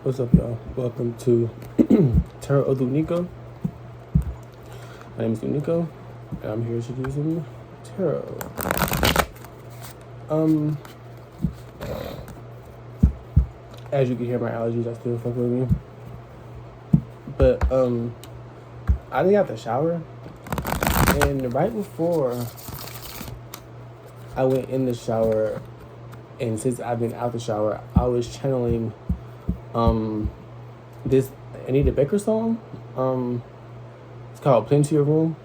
What's up, y'all? Welcome to Tarot of Thee Unico. My name is Thee Unico, and I'm here to do some tarot. As you can hear, my allergies are still fucking with me. But I didn't got the shower, and right before I went in the shower, and since I've been out the shower, I was channeling this Anita Baker song. It's called Plenty of Room.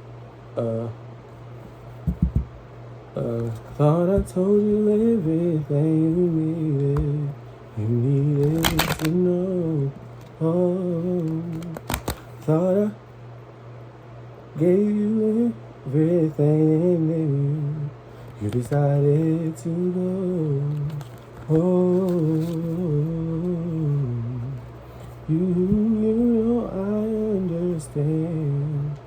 Thought I told you everything you needed to know. Oh, thought I gave you everything, and you decided to go. Oh, you know I understand.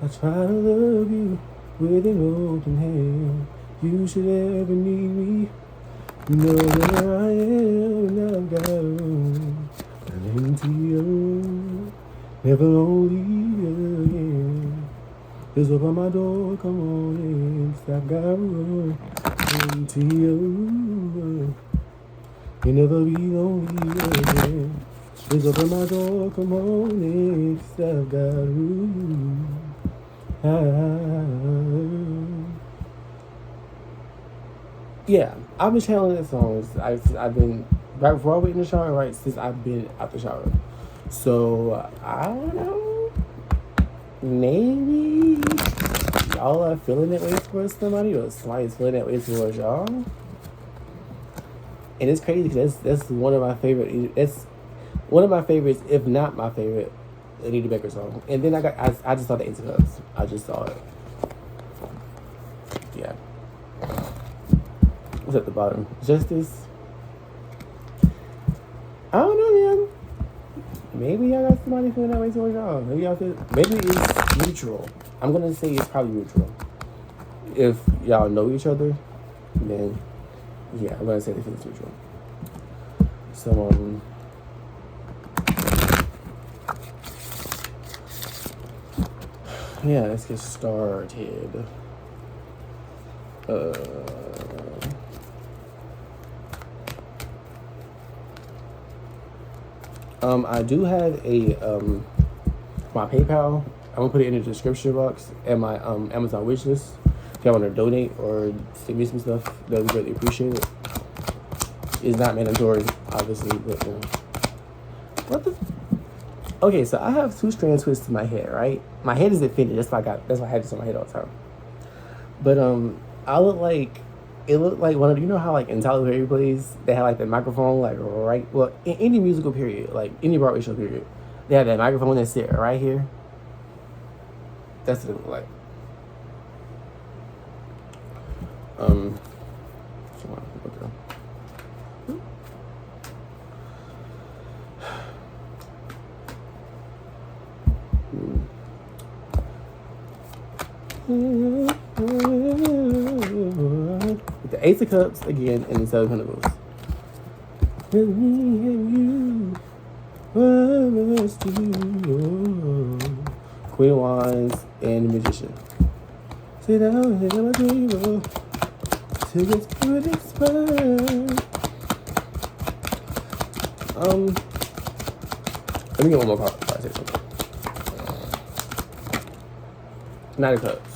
I try to love you with an open hand. You should ever need me. You know that I am, and I've got room. Plenty of room. Never lonely again. Just open my door, come on in. 'Cause I've got room. Plenty of room. You'll never be lonely again. Just open my door, come on in. 'Cause I've got room. Yeah, I've been channeling that song. I've been right before I went in the shower, right since I've been out the shower. So I don't know. Maybe y'all are feeling that way towards somebody, or somebody's feeling that way towards y'all. And it's crazy because that's one of my favorite. That's one of my favorites, if not my favorite, Anita Baker song. And then I just saw the Ace of Cups. I just saw it. Yeah. What's at the bottom? Justice. I don't know, man. Maybe y'all got somebody feeling that way towards y'all. Maybe it's neutral. I'm gonna say it's probably neutral. If y'all know each other, then yeah, I'm gonna say it's neutral. So yeah, let's get started. I do have a my PayPal. I'm gonna put it in the description box and my Amazon wishlist. If y'all want to donate or send me some stuff, that would be greatly appreciated. It's not mandatory, obviously, but what the? Okay, so I have 2 strand twists in my head, right? My head isn't fitted. That's why I had this on my head all the time. But it looked like one of, you know how like in Tyler Perry plays, they have like the microphone like right, well, in any musical period, like any Broadway show period, they have that microphone that's sit right here. That's what it looked like. With the Ace of Cups again and the 7 Pentacles. With me and you, what else do you know? Queen of Wands and the Magician. Sit down and take my table till it's good expired. Let me get one more card before I say something. 9 of Cups.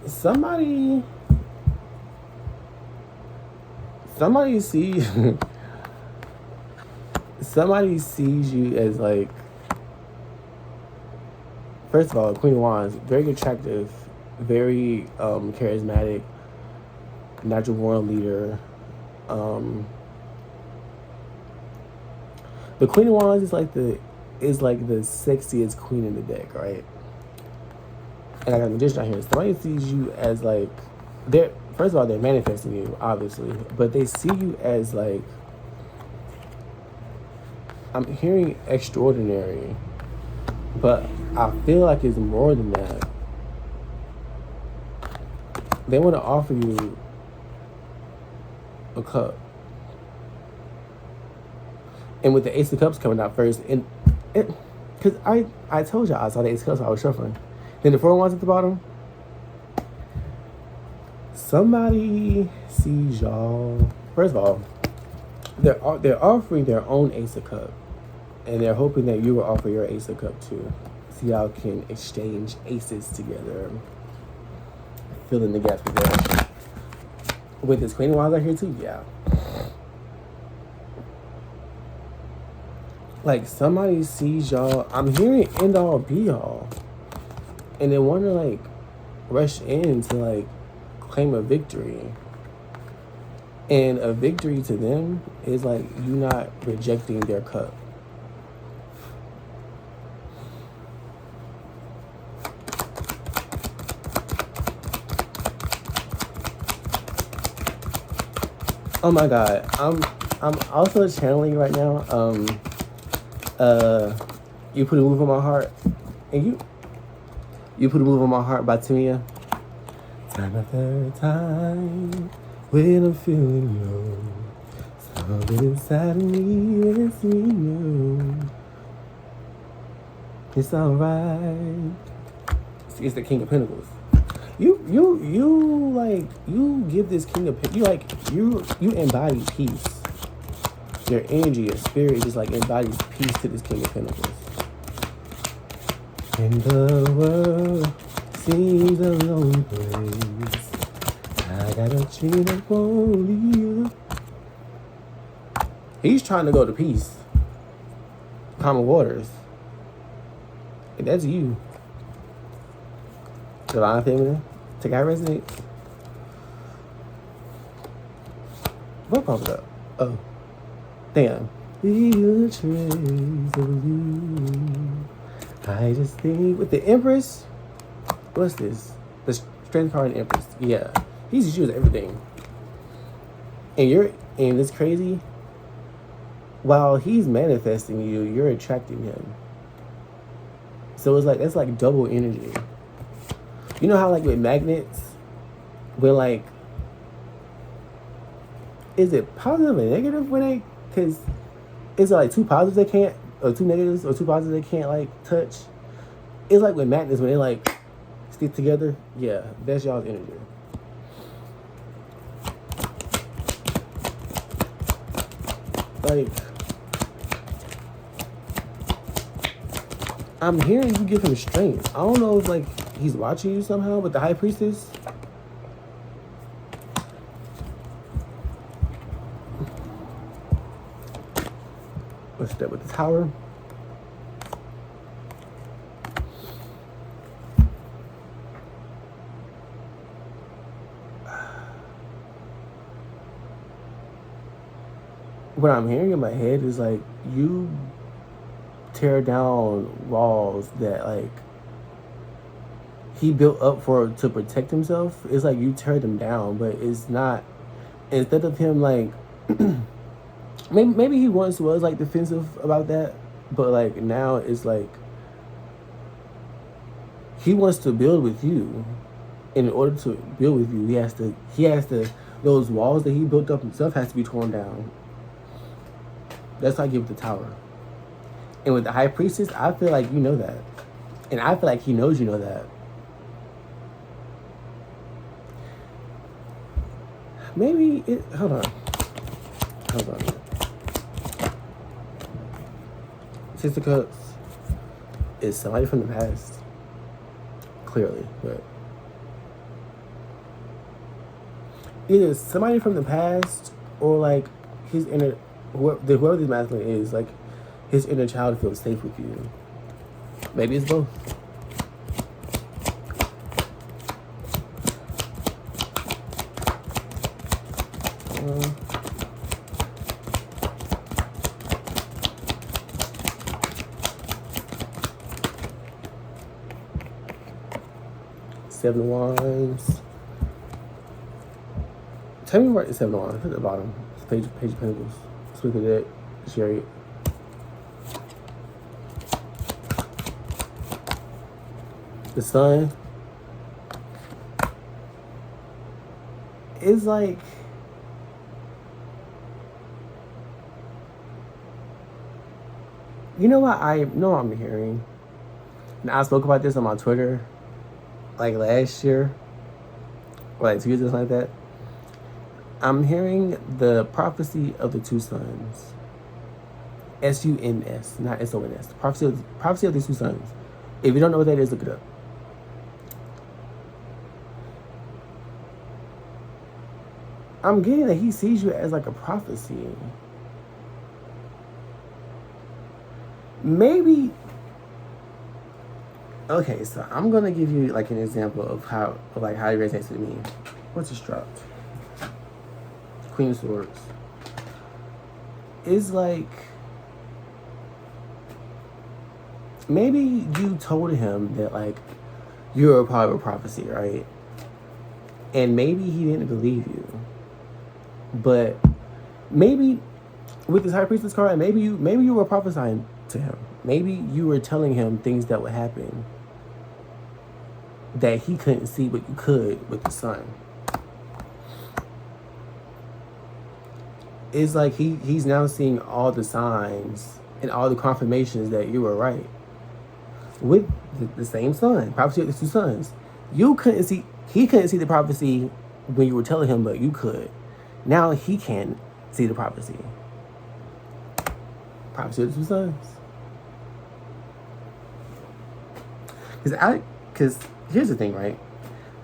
Somebody sees you as like, first of all, Queen of Wands, very attractive, very charismatic, natural born leader. The Queen of Wands is like the sexiest queen in the deck, right? And I got a Magician out here. Somebody sees you as like, first of all, they're manifesting you, obviously, but they see you as like, I'm hearing extraordinary, but I feel like it's more than that. They want to offer you a cup. And with the Ace of Cups coming out first, and it, because I told y'all I saw the Ace of Cups, I was shuffling. Then the 4 wands at the bottom. Somebody sees y'all. First of all, they're offering their own Ace of Cup, and they're hoping that you will offer your Ace of Cup too. So y'all can exchange aces together. Fill in the gaps with that. With this Queen of Wands out here too, yeah. Like somebody sees y'all. I'm hearing end all be all, and they want to like rush in to like claim a victory. And a victory to them is like you not rejecting their cup. Oh my God, I'm also channeling right now. You Put a Move on My Heart, and you Put a Move on My Heart by Tamia. Time after time, when I'm feeling low, something inside of me lets me know it's alright. It's the King of Pentacles. You give this King of Pentacles, you embody peace. Your energy, your spirit just like embodies peace to this King of Pentacles. And the world seems a lonely place. I got a chain that won't leave. He's trying to go to peace. Calmer waters. And that's you. Divine Feminine. Take out resonate. What popped up? Oh. Damn. Feel a trace of you. I just think with the Empress. What's this? The Strength card and Empress. Yeah. He's just using everything. And it's crazy. While he's manifesting you, you're attracting him. So it's like, that's like double energy. You know how like with magnets, when like, is it positive or negative when they, because it's like two positives they can't, or two negatives, or two positives they can't like touch. It's like with magnets when they like stick together. Yeah, that's y'all's energy. Like, I'm hearing you give him strength. I don't know if like he's watching you somehow with the High Priestess. What's that with the Tower? What I'm hearing in my head is like you tear down walls that like he built up to protect himself. It's like you tear them down, but it's not. Instead of him like maybe he once was like defensive about that, but like now it's like he wants to build with you. And in order to build with you, he has to those walls that he built up himself has to be torn down. That's why I give the Tower. And with the High Priestess, I feel like you know that. And I feel like he knows you know that. Maybe it, hold on. Six of Cups is somebody from the past. Clearly, but either somebody from the past or like his inner, whoever this masculine is, like his inner child feels safe with you. Maybe it's both. Seven of Wands. Tell me where the Seven of Wands at the bottom. It's page of Pentacles. Let's look at that. Chariot. The Sun. It's like You know what I know I'm hearing? And I spoke about this on my Twitter like last year, or like 2 years or something like that. I'm hearing the prophecy of the two sons. SUNS, not SONS. Prophecy of the two sons. If you don't know what that is, look it up. I'm getting that he sees you as like a prophecy. Maybe. Okay, so I'm gonna give you like an example of how he resonates with me. What's this dropped? Queen of Swords. It's like maybe you told him that like you're a part of a prophecy, right? And maybe he didn't believe you. But maybe with this High Priestess card, maybe you were prophesying to him. Maybe you were telling him things that would happen that he couldn't see, but you could with the sun. It's like he's now seeing all the signs and all the confirmations that you were right. With the same sun, prophecy of the two sons. He couldn't see the prophecy when you were telling him, but you could. Now he can see the prophecy. Prophecy of the two sons. Because here's the thing, right?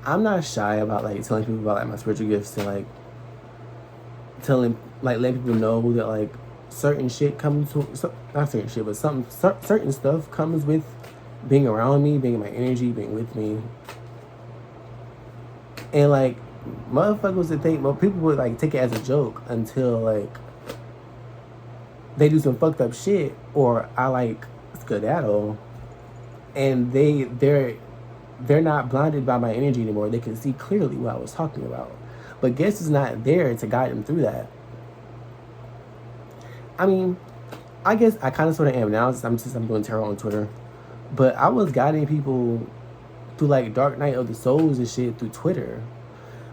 I'm not shy about like telling people about like my spiritual gifts and like letting people know that like certain shit comes to, not certain shit, but certain stuff comes with being around me, being in my energy, being with me. And like motherfuckers would think, well, people would like take it as a joke until like they do some fucked up shit or I like skedaddle and they're not blinded by my energy anymore. They can see clearly what I was talking about. But guess is not there to guide them through that. I mean, I guess I kind of sort of am now since I'm doing tarot on Twitter. But I was guiding people through like Dark Night of the Souls and shit through Twitter.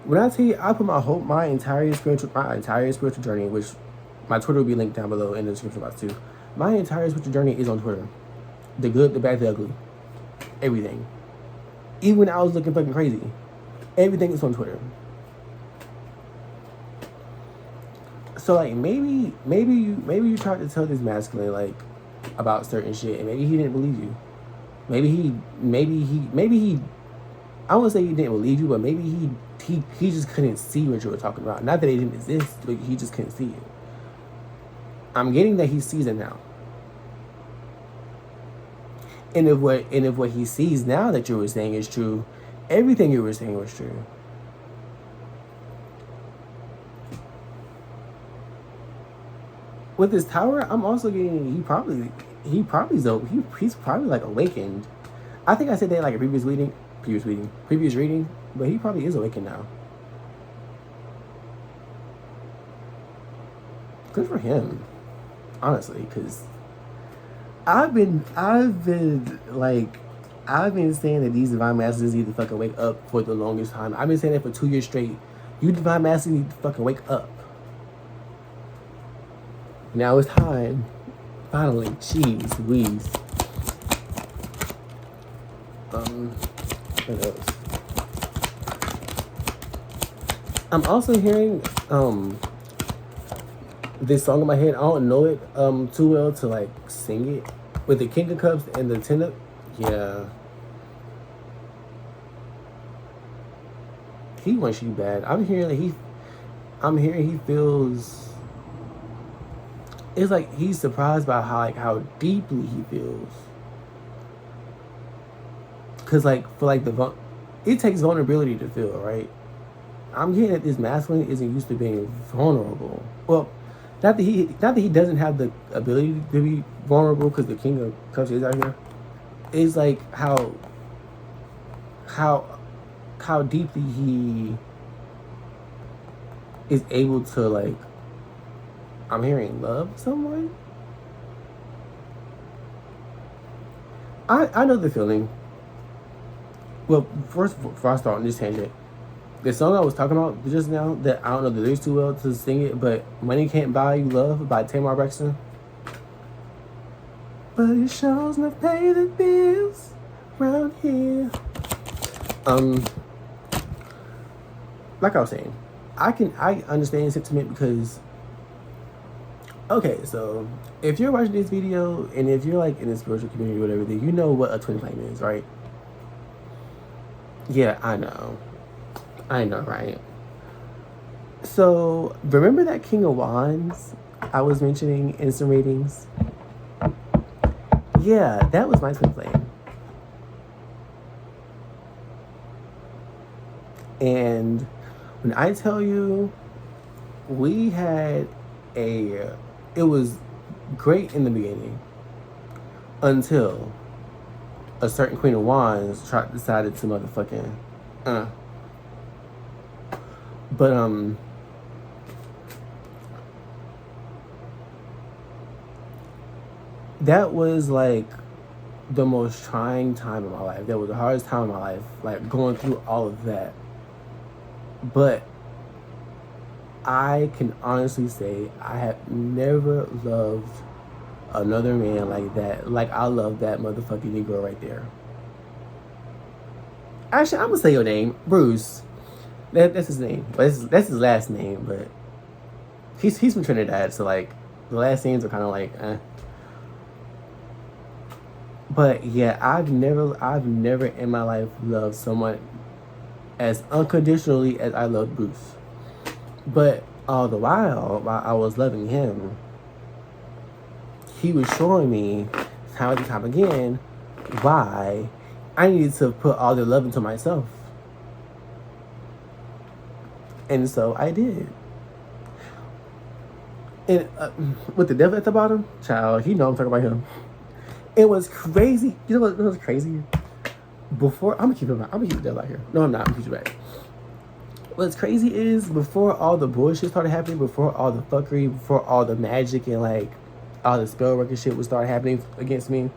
When I tell you, I put my entire spiritual journey, which my Twitter will be linked down below in the description box too. My entire spiritual journey is on Twitter. The good, the bad, the ugly. Everything. Even when I was looking fucking crazy. Everything is on Twitter. So like maybe you tried to tell this masculine like about certain shit and maybe he didn't believe you. Maybe he I wouldn't say he didn't believe you, but maybe he just couldn't see what you were talking about. Not that it didn't exist, but he just couldn't see it. I'm getting that he sees it now. And if what he sees now that you were saying is true, everything you were saying was true. With this tower, I'm also getting he's probably like awakened. I think I said that in like a previous reading, but he probably is awakened now. Good for him, honestly, because I've been saying that these divine masters need to fucking wake up for the longest time. I've been saying that for 2 years straight. You divine masters need to fucking wake up. Now it's time. Finally, jeez, Louise. What else? I'm also hearing this song in my head. I don't know it too well to like sing it. With the King of Cups and the Ten of, yeah. He wants you bad. I'm hearing he feels. It's like he's surprised by how deeply he feels. Cause like for like it takes vulnerability to feel, right? I'm getting that this masculine isn't used to being vulnerable. Well, not that he doesn't have the ability to be vulnerable, because the King of Cups is out here. It's like how deeply he is able to like. I'm hearing love someone. I know the feeling. Well, first, before I start on this tangent, the song I was talking about just now, that I don't know the lyrics too well to sing it, but "Money Can't Buy You Love" by Tamar Braxton. but it shows enough pay the bills around here. Like I was saying, I understand the sentiment because, okay, so if you're watching this video and if you're like in the spiritual community or whatever, then you know what a twin flame is, right? Yeah, I know, right? So remember that King of Wands I was mentioning in some readings? Yeah, that was my twin flame. And when I tell you, we had it was great in the beginning until a certain Queen of Wands decided to motherfucking, But, that was like the most trying time of my life. That was the hardest time of my life, like going through all of that. But I can honestly say I have never loved another man like that. Like I love that motherfucking Negro right there. Actually, I'm gonna say your name, Bruce. That's his name. But that's his last name. But he's from Trinidad, so like the last names are kind of like, But yeah, I've never in my life loved someone as unconditionally as I love Bruce. But all the while I was loving him, he was showing me time and time again why I needed to put all the love into myself. And so I did. And with the devil at the bottom, child, he know I'm talking about him. It was crazy. You know what was crazy? Before, I'm gonna keep the devil out here. No, I'm not. I'm gonna keep it back. What's crazy is before all the bullshit started happening, before all the fuckery, before all the magic and like all the spell work and shit would start happening against me,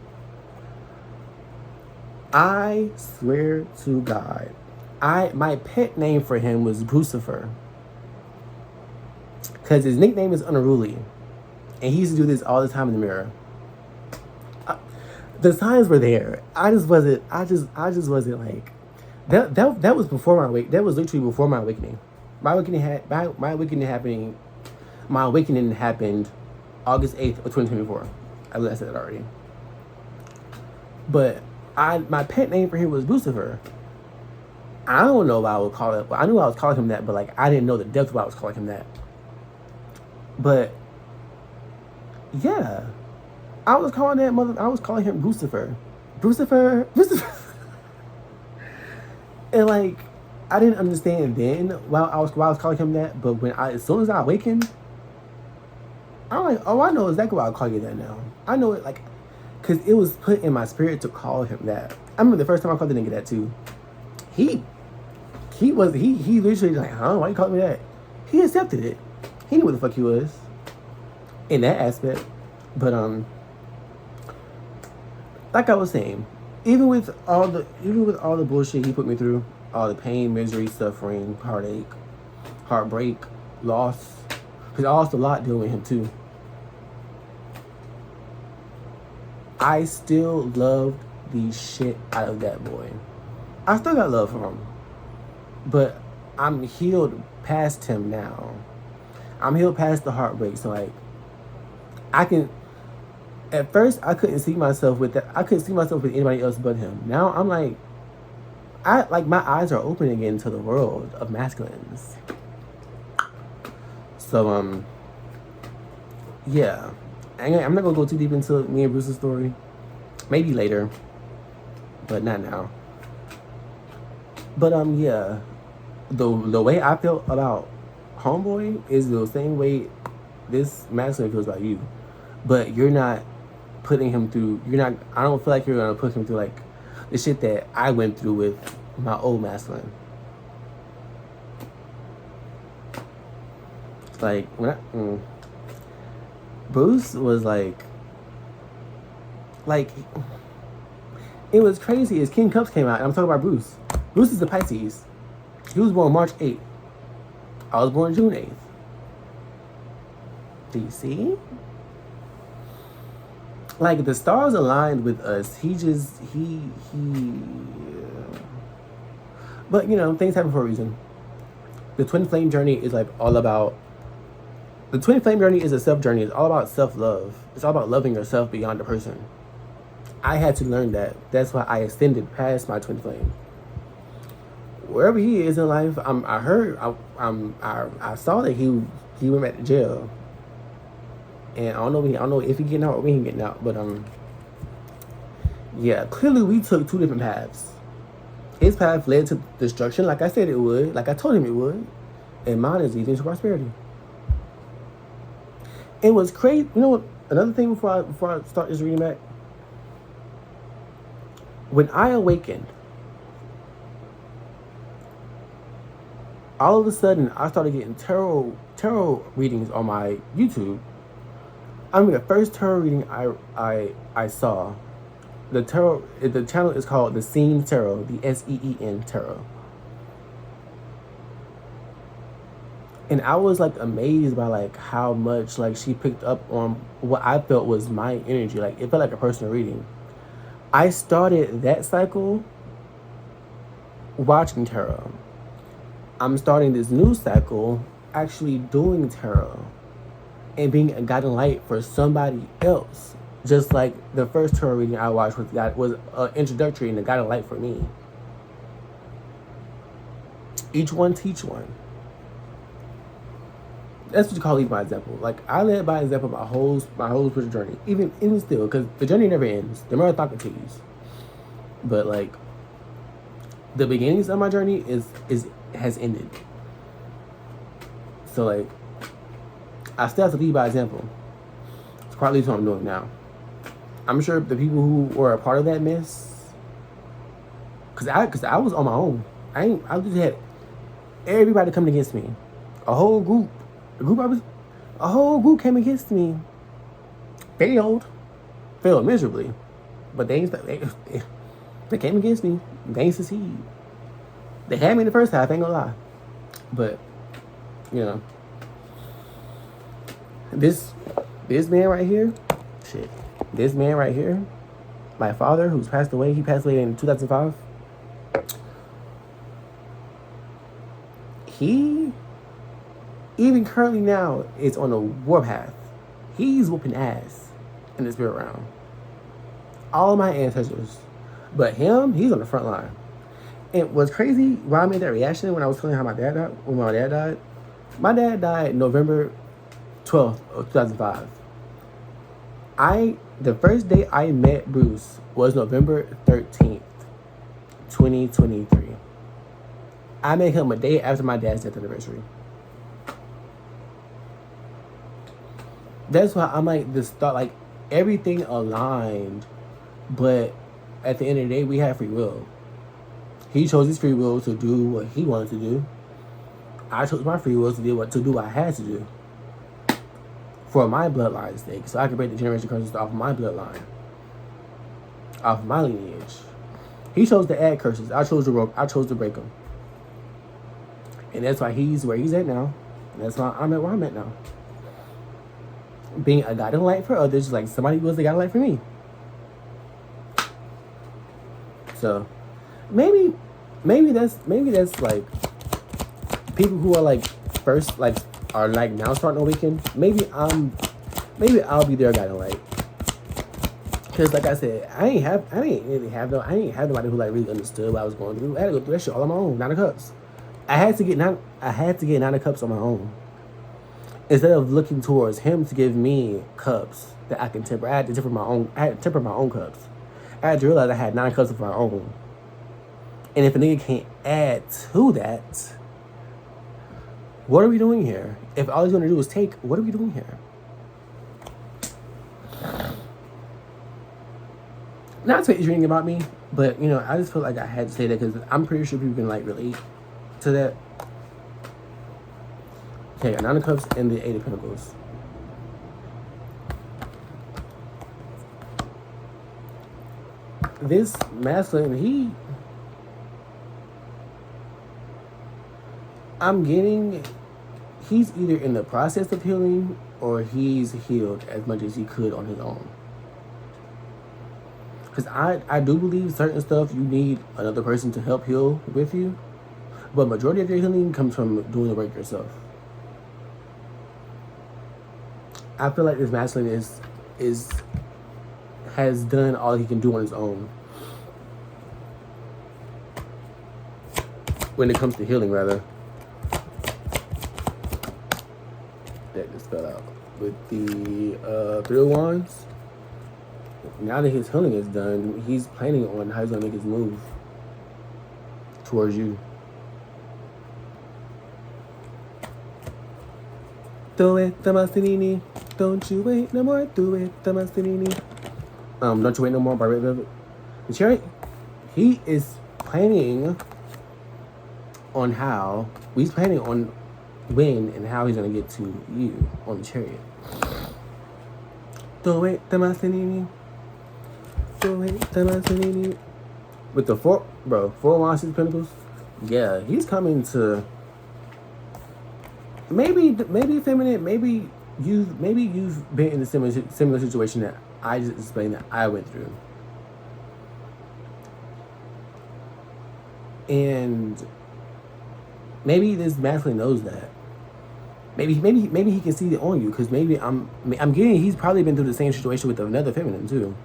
I swear to God, my pet name for him was Brucifer. Because his nickname is Unruly. And he used to do this all the time in the mirror. The signs were there. I just wasn't like that was before my wake. That was literally before my awakening. My awakening happened August 8th of 2024. I said that already. But my pet name for him was Lucifer. I don't know why I would call it. I knew I was calling him that, but like I didn't know the depth of why I was calling him that. But yeah, I was calling him Lucifer. And like I didn't understand then why I was calling him that, but as soon as I awakened, I'm like, oh, I know exactly why I call you that now. I know it, like, because it was put in my spirit to call him that. I remember the first time I called the nigga that too. He literally like, huh? Why you call me that? He accepted it. He knew what the fuck he was in that aspect. But like I was saying, even with all the bullshit he put me through, all the pain, misery, suffering, heartache, heartbreak, loss, because I lost a lot dealing with him too, I still loved the shit out of that boy. I still got love for him, but I'm healed past him now. I'm healed past the heartbreak. So like, at first I couldn't see myself with that. I couldn't see myself with anybody else but him. Now I'm like, my eyes are open again to the world of masculines. So yeah, I'm not gonna go too deep into me and Bruce's story. Maybe later, but not now. But yeah, the way I felt about homeboy is the same way this masculine feels about you, but you're not putting him through. I don't feel like you're gonna put him through like the shit that I went through with my old masculine. Like when Bruce was like it was crazy as King Cups came out, and I'm talking about Bruce. Bruce is a Pisces. He was born March 8th. I was born June 8th. Do you see? like the stars aligned with us. But you know, things happen for a reason. The twin flame journey is like all about. The twin flame journey is a self journey. It's all about self love. It's all about loving yourself beyond the person. I had to learn that. That's why I extended past my twin flame. Wherever he is in life, I saw that he went back to jail, and I don't know if he getting out or when he getting out, but yeah, clearly we took two different paths. His path led to destruction, like I said it would, like I told him it would, and mine is leading to prosperity. It was crazy. You know what? Another thing before I start this reading back, when I awakened, all of a sudden I started getting tarot readings on my YouTube. I mean, the first tarot reading I saw, the channel is called The Seen Tarot, the SEEN Tarot. And I was like amazed by like how much like she picked up on what I felt was my energy. Like it felt like a personal reading. I started that cycle watching tarot. I'm starting this new cycle actually doing tarot and being a guiding light for somebody else. Just like the first tarot reading I watched was introductory and a guiding light for me. Each one teach one. That's what you call lead by example. Like I led by example my whole spiritual journey, even still, because the journey never ends. The marathon continues. But like the beginnings of my journey has ended. So like I still have to lead by example. It's partly what I'm doing now. I'm sure the people who were a part of that mess, cause I was on my own. I just had everybody coming against me. A whole group came against me. Failed miserably, but they came against me. They ain't succeed. They had me the first half, ain't gonna lie. But, you know, this man right here, this man right here, my father who's passed away, he passed away in 2005. He, even currently now, is on a warpath. He's whooping ass in the spirit realm. All my ancestors. But him, he's on the front line. And what's crazy, why I made that reaction when I was telling how my dad died, when my dad died. My dad died November 12th of 2005. The first day I met Bruce was November 13th, 2023. I met him a day after my dad's death anniversary. That's why I'm like, this thought, like, everything aligned, but at the end of the day, we have free will. He chose his free will to do what he wanted to do. I chose my free will to do what I had to do. For my bloodline's sake, so I could break the generation curses off my bloodline. Off my lineage. He chose to add curses. I chose to break them. And that's why he's where he's at now. And that's why I'm at where I'm at now. Being a guiding light for others, like somebody was the guiding light for me. So maybe that's like people who are like first like are like now starting to awaken. Maybe I'll be their guiding light. Cause like I said, I ain't have nobody who like really understood what I was going through. I had to go through that shit all on my own. 9 of Cups. I had to get 9 of Cups on my own. Instead of looking towards him to give me cups that I can temper. I had to temper my own cups. I had to realize I had 9 cups of my own. And if a nigga can't add to that, what are we doing here? If all he's gonna do is take, what are we doing here? Not to say he's reading about me, but you know, I just feel like I had to say that because I'm pretty sure people can like relate to that. Okay, 9 of Cups and the 8 of Pentacles. This masculine, he's either in the process of healing or he's healed as much as he could on his own. Because I do believe certain stuff you need another person to help heal with you. But majority of your healing comes from doing the work yourself. I feel like this masculine has done all he can do on his own. When it comes to healing, rather. That just fell out. With the Three of Wands, now that his healing is done, he's planning on how he's going to make his move towards you. Do it, Damastinini. Don't you wait no more. Do it, Damastinini. Don't you wait no more by Red Velvet. The Chariot, he is planning on how, he's planning on when and how he's going to get to you on the Chariot. Do it, Damastinini. Do it, Damastinini. With the Four of Wands, Six of Pentacles, yeah, he's coming to, maybe feminine, maybe you've been in a similar situation that I just explained that I went through. And maybe this masculine knows that. Maybe he can see it on you, because maybe I'm getting he's probably been through the same situation with another feminine too.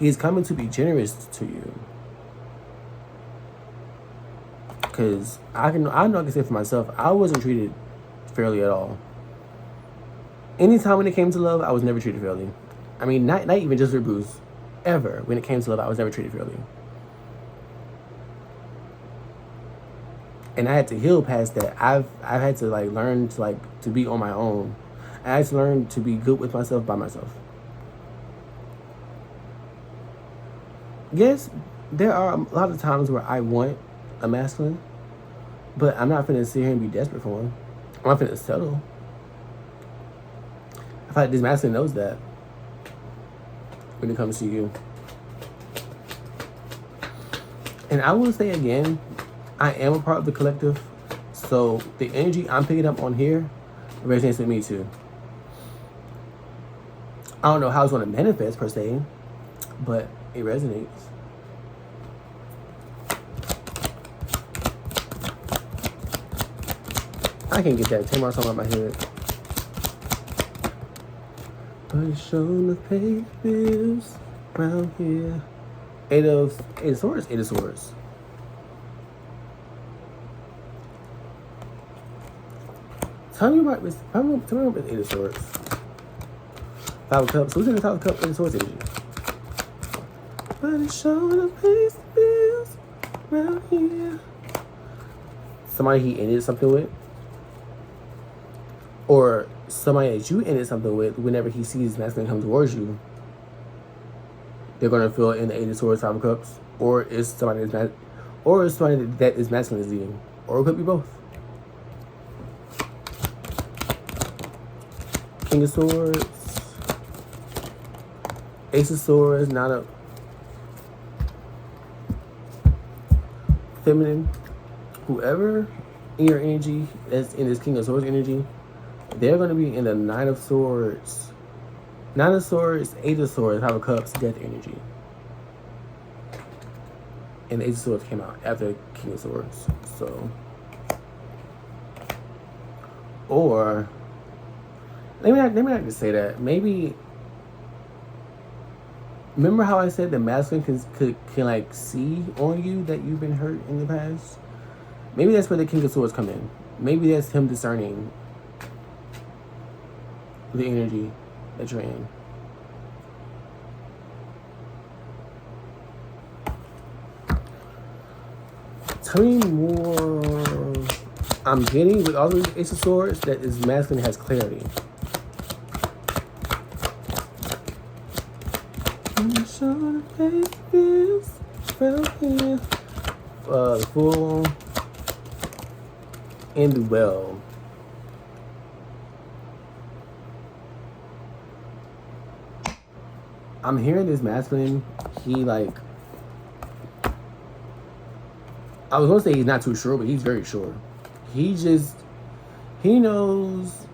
He's coming to be generous to you. Because I know I can say for myself, I wasn't treated fairly at all. Anytime when it came to love, I was never treated fairly. I mean, not even just for Bruce. Ever. When it came to love, I was never treated fairly. And I had to heal past that. I've had to learn to be on my own. I had to learn to be good with myself by myself. Yes, there are a lot of times where I want a masculine, but I'm not finna sit here and be desperate for him. I'm not finna settle. I feel like this masculine knows that when it comes to you. And I will say again, I am a part of the collective, so the energy I'm picking up on here resonates with me too. I don't know how it's going to manifest per se, but it resonates. I can get that Tamar song out of my head. But it's showing the pay bills around here. Eight of Swords. Tell me about this. Tell me about this Eight of Swords. Five of Cups. Who's in the Five of Cups? Eight of Swords energy. But it's showing the pay bills around here. Somebody he ended something with. Or somebody that you ended something with, whenever he sees masculine come towards you, they're gonna feel in the Eight of Swords, Five of Cups, or it's somebody that is masculine is leading, or it could be both. King of Swords, Ace of Swords, Nine of Feminine, whoever in your energy that's in this King of Swords energy, they're going to be in the Nine of Swords, Eight of Swords, Five of Cups, Death energy. And the Ace of Swords came out after King of Swords. So, or let me not just say that. Maybe, remember how I said the masculine can see on you that you've been hurt in the past? Maybe that's where the King of Swords come in. Maybe that's him discerning the energy that you're in. Tell me more. I'm getting with all these Ace of Swords that this masculine has clarity. The Fool and the Well. I'm hearing this masculine, I was gonna say he's not too sure, but he's very sure. He knows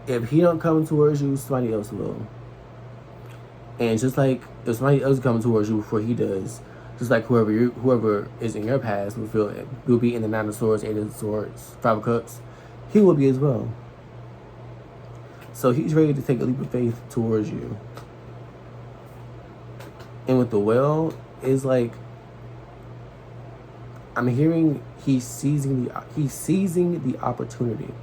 if he don't come towards you, somebody else will. And just like if somebody else comes towards you before he does, just like whoever is in your past will be in the Nine of Swords, Eight of Swords, Five of Cups, he will be as well. So he's ready to take a leap of faith towards you. And with the Well, is like I'm hearing he's seizing the opportunity.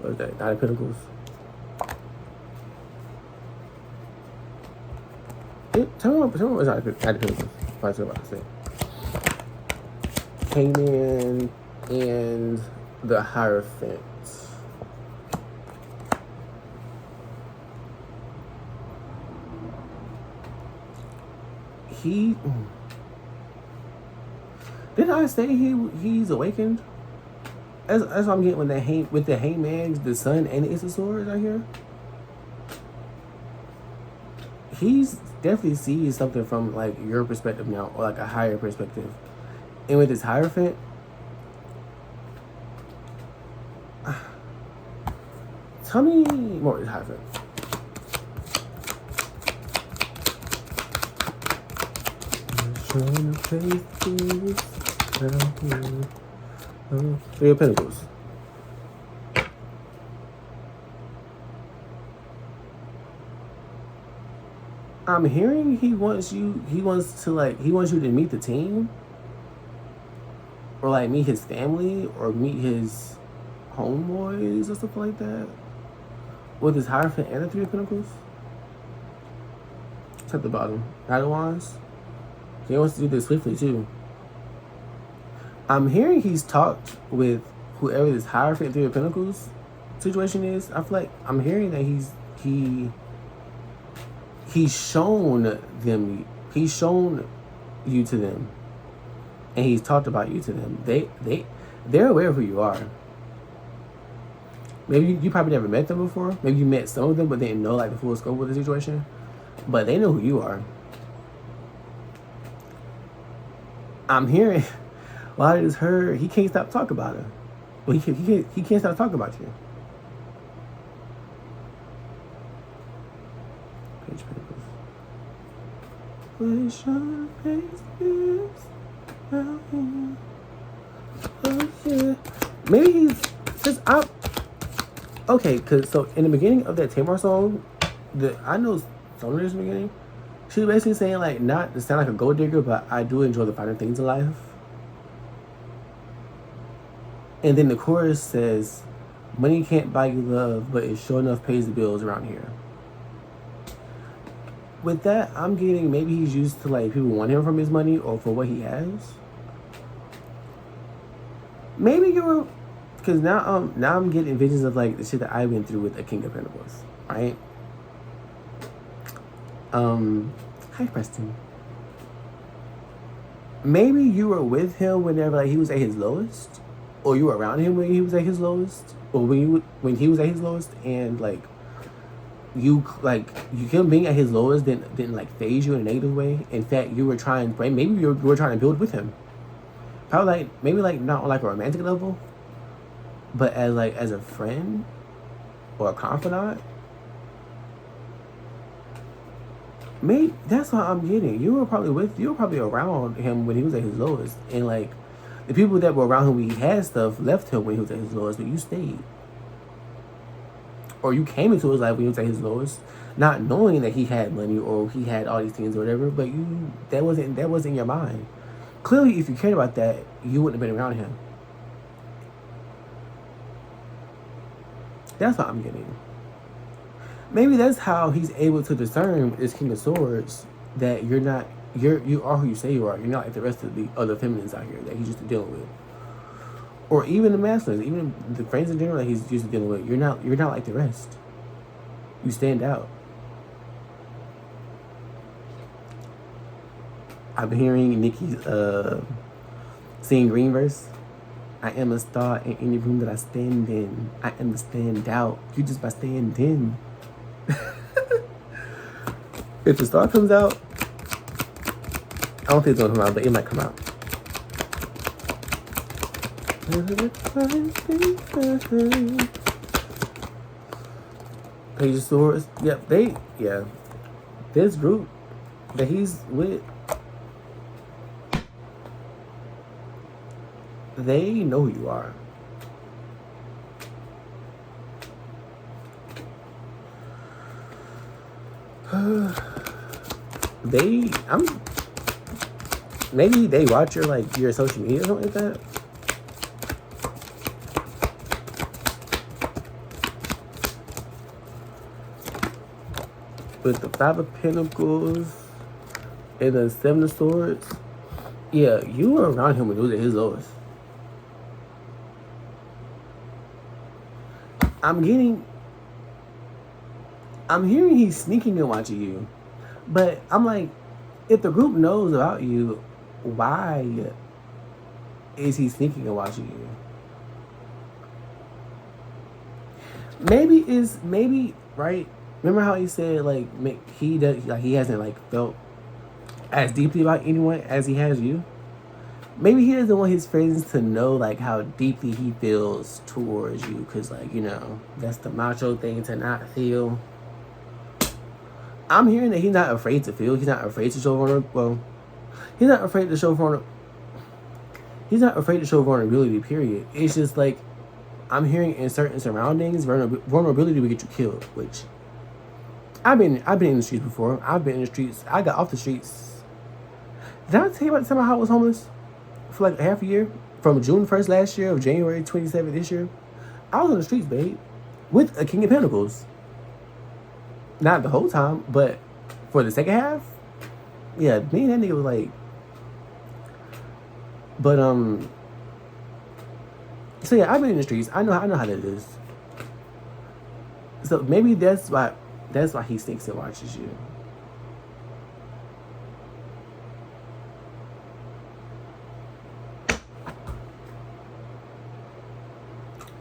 What is that? Nine of Pentacles. Tell me what's Nine of Pentacles. What I was about to say. Hangman and the Hierophant. Didn't I say he's awakened? That's what I'm getting with the Hangman, the Sun, and the Ace of Swords right here. He's definitely sees something from like your perspective now, or like a higher perspective. And with his Hierophant, tell me more with his Hierophant. Trying to face this out here. Three of Pentacles. I'm hearing he wants you to meet the team, or like meet his family, or meet his homeboys or stuff like that. With his Hierophant and the Three of Pentacles. It's at the bottom. Knight of Wands. He wants to do this swiftly too. I'm hearing he's talked with whoever this Hierophant Three of Pentacles situation is. I feel like I'm hearing that he's shown you to them, and he's talked about you to them. They're aware of who you are. Maybe you probably never met them before. Maybe you met some of them, but they didn't know like the full scope of the situation. But they know who you are. I'm hearing. Well, I just heard he can't stop talking about her. Well, he can't stop talking about you. Page Pentacles. Wish on face this out here. Oh yeah. Maybe he's just up. Okay, cause so in the beginning of that Tamar song, I know Sonar's beginning. She was basically saying like not to sound like a gold digger, but I do enjoy the finer things in life. And then the chorus says, money can't buy you love, but it sure enough pays the bills around here. With that, I'm getting maybe he's used to like people want him from his money or for what he has. Maybe you're, because now I'm getting visions of like the shit that I went through with the King of Pentacles, right? Hi Preston. Maybe you were with him whenever like he was at his lowest, or you were around him when he was at his lowest, or when he was at his lowest, and like him being at his lowest didn't like phase you in a negative way. In fact, you were trying, maybe you were trying to build with him. Probably like maybe like not on like a romantic level, but as a friend or a confidant. Maybe that's what I'm getting. You were probably around him when he was at his lowest, and like the people that were around him when he had stuff left him when he was at his lowest, but you stayed. Or you came into his life when he was at his lowest, not knowing that he had money or he had all these things or whatever, but that wasn't in your mind. Clearly, if you cared about that, you wouldn't have been around him. That's what I'm getting. Maybe that's how he's able to discern this King of Swords, that you are who you say you are. You're not like the rest of the other feminines out here that he's used to dealing with. Or even the masculines, even the friends in general that he's used to dealing with. You're not like the rest. You stand out. I'm hearing Nikki sing Green verse. I am a star in any room that I stand in. I am the stand out. You just by standing. If the star comes out, I don't think it's gonna come out, but it might come out. Page of Swords. Yep, this group that he's with, they know who you are. Maybe they watch your social media or something like that. With the Five of Pentacles and the Seven of Swords, yeah, you were around him when he was at his lowest. I'm hearing he's sneaking and watching you. But I'm like, if the group knows about you, why is he sneaking and watching you? Maybe, right? Remember how he said he hasn't felt as deeply about anyone as he has you? Maybe he doesn't want his friends to know how deeply he feels towards you, because that's the Marchal thing, to not feel. I'm hearing that he's not afraid to feel. He's not afraid to show he's not afraid to show vulnerability, period. It's just I'm hearing in certain surroundings, vulnerability will get you killed, which I've been in the streets before. I've been in the streets. I got off the streets. Did I tell you about the time I was homeless for a half a year? From June 1st last year of January 27th this year. I was on the streets, babe, with a King of Pentacles. Not the whole time, but for the second half, yeah, me and that nigga was but so yeah, I've been in the streets. I know how that is. So maybe that's why he sneaks and watches you.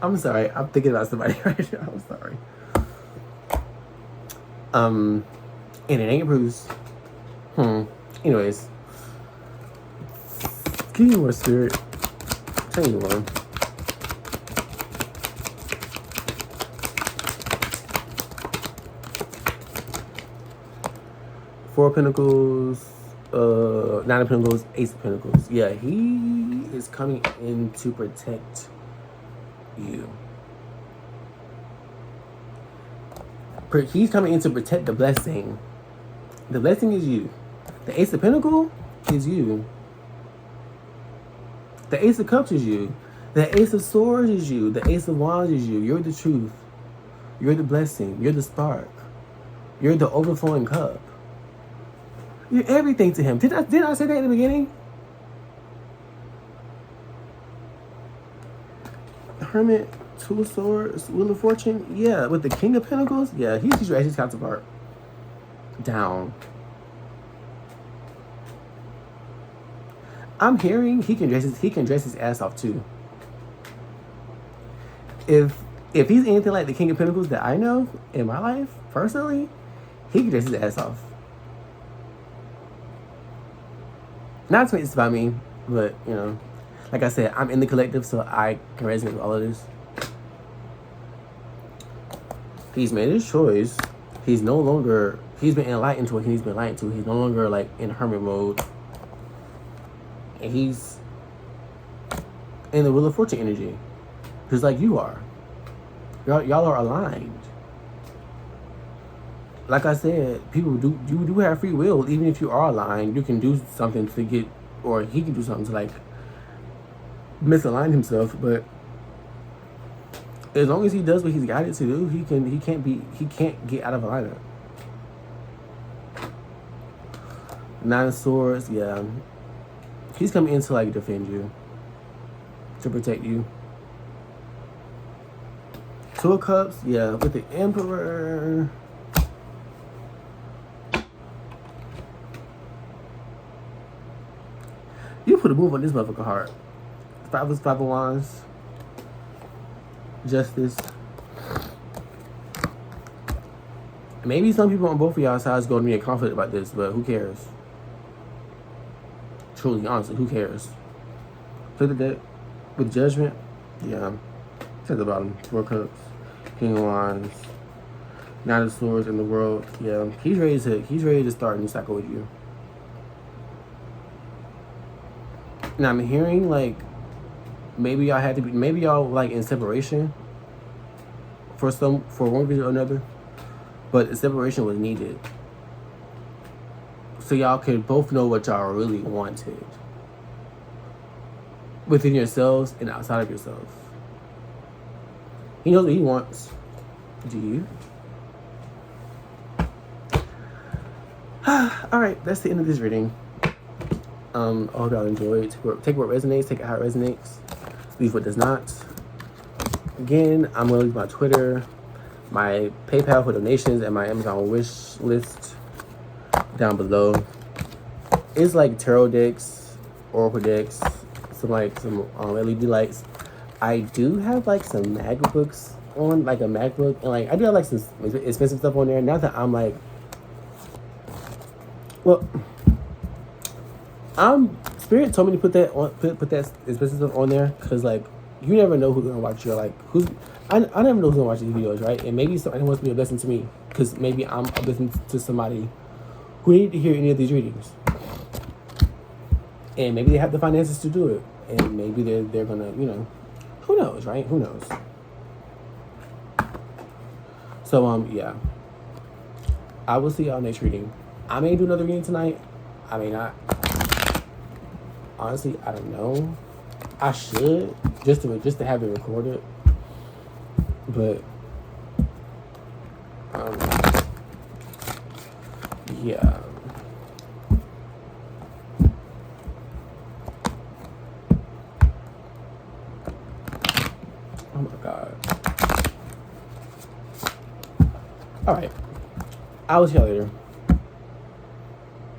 I'm sorry. I'm thinking about somebody right now. I'm sorry. And it ain't Bruce. Anyways. Give me more spirit. Tell you one. Four of Pentacles, Nine of Pentacles, Ace of Pentacles. Yeah, he is coming in to protect you. He's coming in to protect the blessing. The blessing is you. The Ace of Pentacles is you. The Ace of Cups is you. The Ace of Swords is you. The Ace of Wands is you. You're the truth. You're the blessing. You're the spark. You're the overflowing cup. You're everything to him. Did I say that in the beginning? Hermit, Two of Swords, Wheel of Fortune. Yeah, with the King of Pentacles. Yeah, he's your his counterpart. Down. I'm hearing he can dress his ass off too. If he's anything like the King of Pentacles that I know in my life personally, he can dress his ass off. Not to make this about me, but like I said, I'm in the collective, so I can resonate with all of this. He's made his choice. He's been enlightened to what he's been enlightened to. He's no longer in hermit mode. And he's in the Wheel of Fortune energy. Just like you are. Y'all are aligned. Like I said, you do have free will. Even if you are aligned, you can do something to get, or he can do something to misalign himself. But as long as he does what he's guided to do, he can't get out of alignment. Nine of Swords, yeah. He's coming in to defend you, to protect you. Two of Cups, yeah, with the Emperor. You put a move on this motherfucker heart. Five of Wands. Justice. Maybe some people on both of y'all sides going to be in conflict about this, but who cares? Truly, honestly, who cares? Look at that. With Judgment, yeah. It's at the bottom. 4 Cups, King of Wands, Nine of Swords in the World. Yeah, he's ready to start a new cycle with you. Now I'm hearing like maybe y'all like in separation for one reason or another, but the separation was needed so y'all could both know what y'all really wanted within yourselves and outside of yourselves. He knows what he wants. Do you? All right, that's the end of this reading. I hope y'all enjoyed. Take what resonates, take it how it resonates. Leave what does not. Again, I'm gonna leave my Twitter, my PayPal for donations, and my Amazon wish list down below. It's like tarot decks, oracle decks, some LED lights. I do have like some MacBooks on, like a MacBook, and like I do have like some expensive stuff on there. Not that I'm like, well, Spirit told me to put that on, put that expensive stuff on there, because like you never know who's gonna watch your I never know who's gonna watch these videos, right? And maybe somebody wants to be a blessing to me, because maybe I'm a blessing to somebody who need to hear any of these readings, and maybe they have the finances to do it, and maybe they're gonna, who knows, right? Who knows? So yeah, I will see y'all next reading. I may do another reading tonight. I may not. Honestly, I don't know. I should just to have it recorded, but yeah. Oh my God. All right. I will see y'all later.